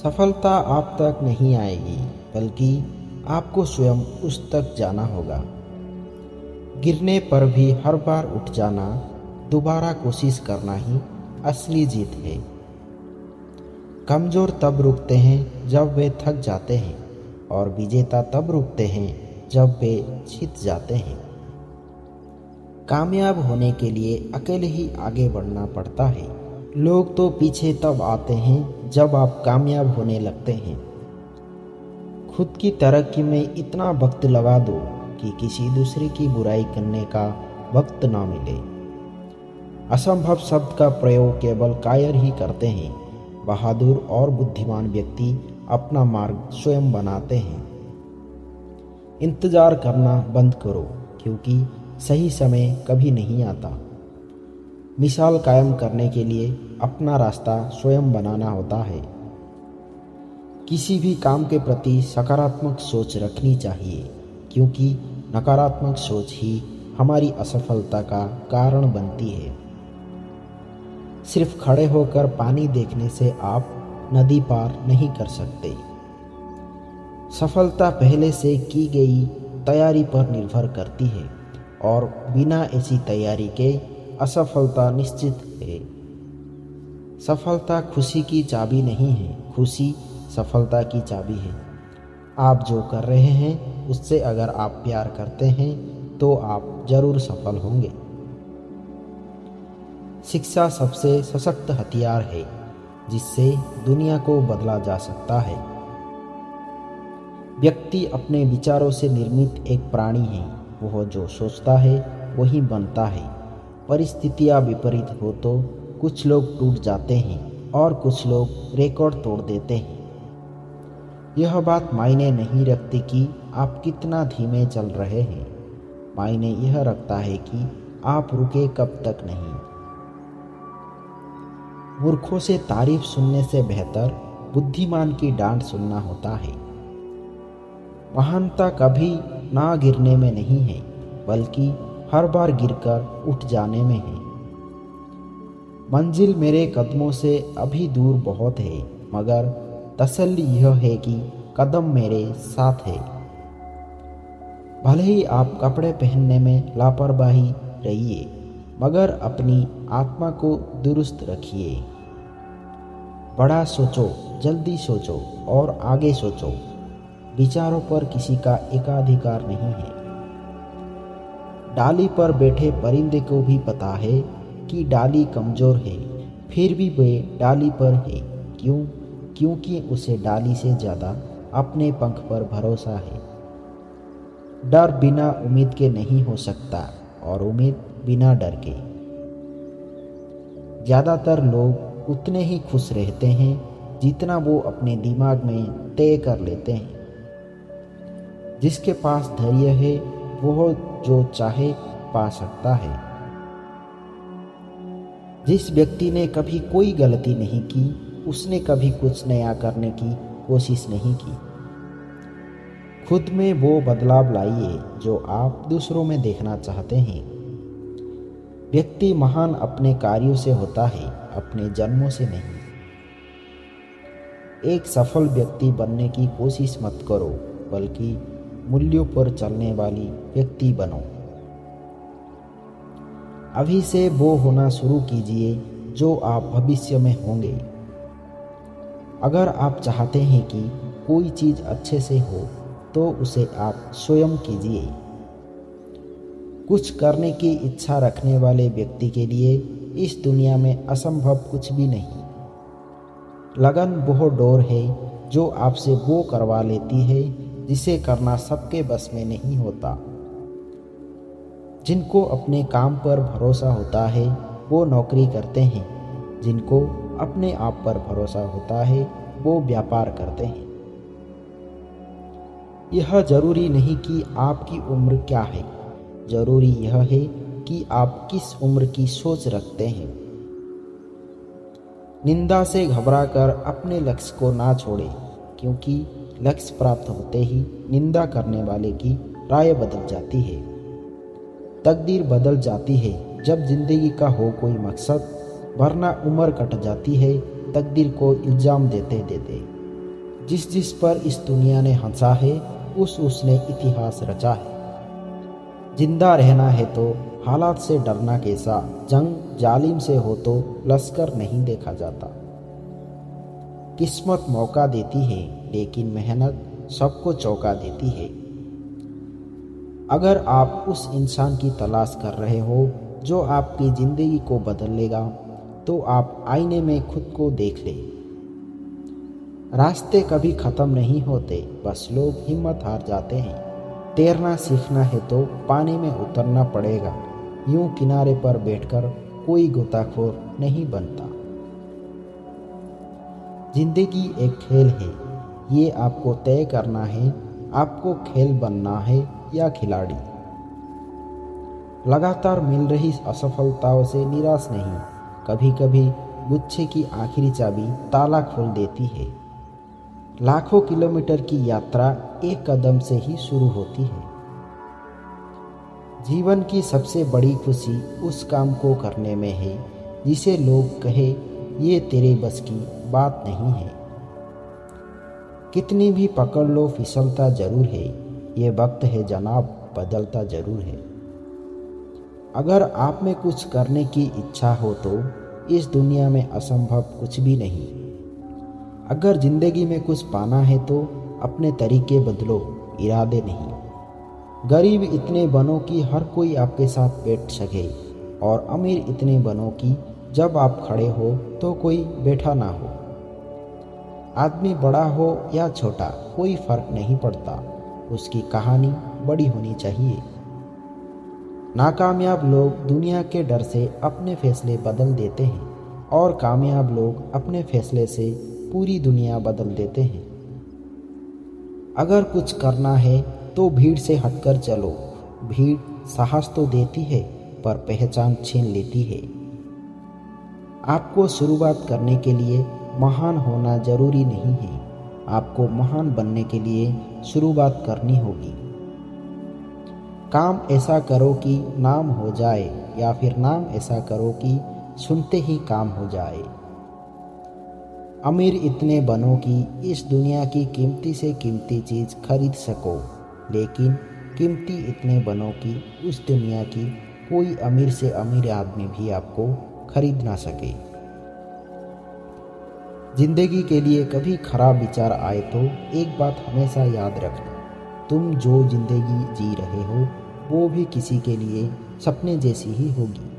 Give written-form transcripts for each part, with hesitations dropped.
सफलता आप तक नहीं आएगी, बल्कि आपको स्वयं उस तक जाना होगा। गिरने पर भी हर बार उठ जाना, दोबारा कोशिश करना ही असली जीत है। कमज़ोर तब रुकते हैं जब वे थक जाते हैं, और विजेता तब रुकते हैं जब वे जीत जाते हैं। कामयाब होने के लिए अकेले ही आगे बढ़ना पड़ता है। लोग तो पीछे तब आते हैं जब आप कामयाब होने लगते हैं। खुद की तरक्की में इतना वक्त लगा दो कि किसी दूसरे की बुराई करने का वक्त ना मिले। असंभव शब्द का प्रयोग केवल कायर ही करते हैं। बहादुर और बुद्धिमान व्यक्ति अपना मार्ग स्वयं बनाते हैं। इंतजार करना बंद करो, क्योंकि सही समय कभी नहीं आता। मिसाल कायम करने के लिए अपना रास्ता स्वयं बनाना होता है। किसी भी काम के प्रति सकारात्मक सोच रखनी चाहिए, क्योंकि नकारात्मक सोच ही हमारी असफलता का कारण बनती है। सिर्फ खड़े होकर पानी देखने से आप नदी पार नहीं कर सकते। सफलता पहले से की गई तैयारी पर निर्भर करती है, और बिना ऐसी तैयारी के असफलता निश्चित है। सफलता खुशी की चाबी नहीं है, खुशी सफलता की चाबी है। आप जो कर रहे हैं उससे अगर आप प्यार करते हैं तो आप जरूर सफल होंगे। शिक्षा सबसे सशक्त हथियार है जिससे दुनिया को बदला जा सकता है। व्यक्ति अपने विचारों से निर्मित एक प्राणी है। वह जो सोचता है वही बनता है। परिस्थितियां विपरीत हो तो कुछ लोग टूट जाते हैं और कुछ लोग रिकॉर्ड तोड़ देते हैं। यह बात मायने नहीं रखती कि आप कितना धीमे चल रहे हैं, मायने यह रखता है कि आप रुके कब तक नहीं। मूर्खों से तारीफ सुनने से बेहतर बुद्धिमान की डांट सुनना होता है। महानता कभी ना गिरने में नहीं है, बल्कि हर बार गिरकर उठ जाने में है। मंजिल मेरे कदमों से अभी दूर बहुत है, मगर तसल्ली यह है कि कदम मेरे साथ है। भले ही आप कपड़े पहनने में लापरवाही रहिए, मगर अपनी आत्मा को दुरुस्त रखिए। बड़ा सोचो, जल्दी सोचो और आगे सोचो। विचारों पर किसी का एकाधिकार नहीं है। डाली पर बैठे परिंदे को भी पता है कि डाली कमजोर है, फिर भी वह डाली पर है। क्यों? क्योंकि उसे डाली से ज़्यादा अपने पंख पर भरोसा है। डर बिना उम्मीद के नहीं हो सकता, और उम्मीद बिना डर के। ज़्यादातर लोग उतने ही खुश रहते हैं जितना वो अपने दिमाग में तय कर लेते हैं। जिसके पास धैर्य है वह जो चाहे पा सकता है। जिस व्यक्ति ने कभी कोई गलती नहीं की, उसने कभी कुछ नया करने की कोशिश नहीं की। खुद में वो बदलाव लाइए जो आप दूसरों में देखना चाहते हैं। व्यक्ति महान अपने कार्यों से होता है, अपने जन्मों से नहीं। एक सफल व्यक्ति बनने की कोशिश मत करो, बल्कि मूल्यों पर चलने वाली व्यक्ति बनो। अभी से वो होना शुरू कीजिए जो आप भविष्य में होंगे। अगर आप चाहते हैं कि कोई चीज़ अच्छे से हो तो उसे आप स्वयं कीजिए। कुछ करने की इच्छा रखने वाले व्यक्ति के लिए इस दुनिया में असंभव कुछ भी नहीं। लगन वो डोर है जो आपसे वो करवा लेती है जिसे करना सबके बस में नहीं होता। जिनको अपने काम पर भरोसा होता है वो नौकरी करते हैं, जिनको अपने आप पर भरोसा होता है वो व्यापार करते हैं। यह जरूरी नहीं कि आपकी उम्र क्या है, जरूरी यह है कि आप किस उम्र की सोच रखते हैं। निंदा से घबराकर अपने लक्ष्य को ना छोड़ें, क्योंकि लक्ष्य प्राप्त होते ही निंदा करने वाले की राय बदल जाती है। तकदीर बदल जाती है जब जिंदगी का हो कोई मकसद, वरना उम्र कट जाती है तकदीर को इल्ज़ाम देते देते। जिस जिस पर इस दुनिया ने हंसा है उसने इतिहास रचा है। जिंदा रहना है तो हालात से डरना कैसा, जंग जालिम से हो तो लश्कर नहीं देखा जाता। किस्मत मौका देती है लेकिन मेहनत सबको चौंका देती है। अगर आप उस इंसान की तलाश कर रहे हो जो आपकी ज़िंदगी को बदल लेगा तो आप आईने में खुद को देख ले। रास्ते कभी ख़त्म नहीं होते, बस लोग हिम्मत हार जाते हैं। तैरना सीखना है तो पानी में उतरना पड़ेगा, यूं किनारे पर बैठकर कोई गोताखोर नहीं बनता। जिंदगी एक खेल है, ये आपको तय करना है आपको खेल बनना है या खिलाड़ी। लगातार मिल रही असफलताओं से निराश नहीं, कभी कभी गुच्छे की आखिरी चाबी ताला खोल देती है। लाखों किलोमीटर की यात्रा एक कदम से ही शुरू होती है। जीवन की सबसे बड़ी खुशी उस काम को करने में है जिसे लोग कहे ये तेरे बस की बात नहीं है। कितनी भी पकड़ लो फिसलता जरूर है, ये वक्त है जनाब बदलता जरूर है। अगर आप में कुछ करने की इच्छा हो तो इस दुनिया में असंभव कुछ भी नहीं। अगर जिंदगी में कुछ पाना है तो अपने तरीके बदलो, इरादे नहीं। गरीब इतने बनो कि हर कोई आपके साथ बैठ सके और अमीर इतने बनो कि जब आप खड़े हो तो कोई बैठा ना हो। आदमी बड़ा हो या छोटा कोई फर्क नहीं पड़ता, उसकी कहानी बड़ी होनी चाहिए। नाकामयाब लोग दुनिया के डर से अपने फैसले बदल देते हैं और कामयाब लोग अपने फैसले से पूरी दुनिया बदल देते हैं। अगर कुछ करना है तो भीड़ से हटकर चलो। भीड़ साहस तो देती है पर पहचान छीन लेती है। आपको शुरुआत करने के लिए महान होना जरूरी नहीं है, आपको महान बनने के लिए शुरुआत करनी होगी। काम ऐसा करो कि नाम हो जाए या फिर नाम ऐसा करो कि सुनते ही काम हो जाए। अमीर इतने बनो कि इस दुनिया की कीमती से कीमती चीज़ खरीद सको, लेकिन कीमती इतने बनो कि उस दुनिया की कोई अमीर से अमीर आदमी भी आपको खरीद ना सके। जिंदगी के लिए कभी खराब विचार आए तो एक बात हमेशा याद रखना, तुम जो जिंदगी जी रहे हो वो भी किसी के लिए सपने जैसी ही होगी।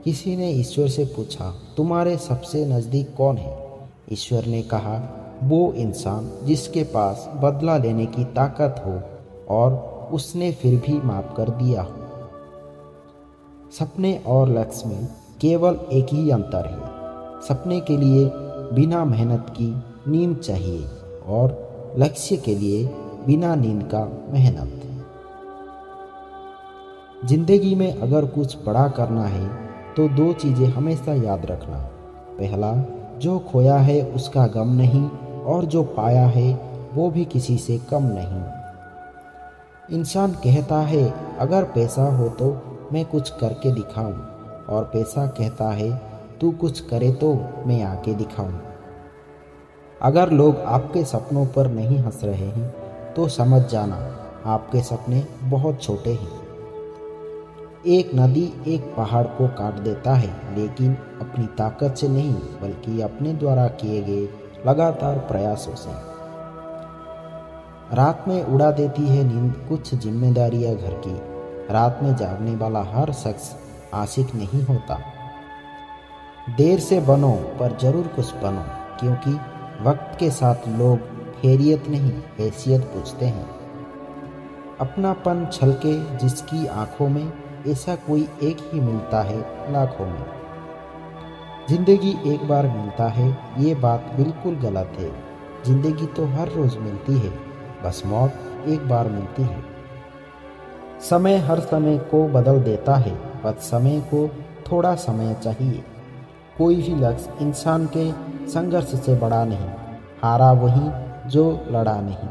किसी ने ईश्वर से पूछा, तुम्हारे सबसे नज़दीक कौन है? ईश्वर ने कहा, वो इंसान जिसके पास बदला लेने की ताकत हो और उसने फिर भी माफ कर दिया हो। सपने और लक्ष्य में केवल एक ही अंतर है, सपने के लिए बिना मेहनत की नींद चाहिए और लक्ष्य के लिए बिना नींद का मेहनत। जिंदगी में अगर कुछ बड़ा करना है तो दो चीज़ें हमेशा याद रखना। पहला, जो खोया है उसका गम नहीं और जो पाया है वो भी किसी से कम नहीं। इंसान कहता है अगर पैसा हो तो मैं कुछ करके दिखाऊं, और पैसा कहता है तू कुछ करे तो मैं आके दिखाऊं। अगर लोग आपके सपनों पर नहीं हंस रहे हैं तो समझ जाना आपके सपने बहुत छोटे हैं। एक नदी एक पहाड़ को काट देता है, लेकिन अपनी ताकत से नहीं बल्कि अपने द्वारा किए गए लगातार प्रयासों से। रात में उड़ा देती है नींद कुछ जिम्मेदारियां घर की। रात में जागने वाला हर शख्स आशिक नहीं होता। देर से बनो पर जरूर कुछ बनो, क्योंकि वक्त के साथ लोग खैरियत नहीं हैसियत पूछते हैं। अपनापन छलके जिसकी आंखों में, ऐसा कोई एक ही मिलता है लाखों में। जिंदगी एक बार मिलता है ये बात बिल्कुल गलत है। जिंदगी तो हर रोज मिलती है, बस मौत एक बार मिलती है। समय हर समय को बदल देता है, बस समय को थोड़ा समय चाहिए। कोई भी लक्ष्य इंसान के संघर्ष से बड़ा नहीं, हारा वही जो लड़ा नहीं।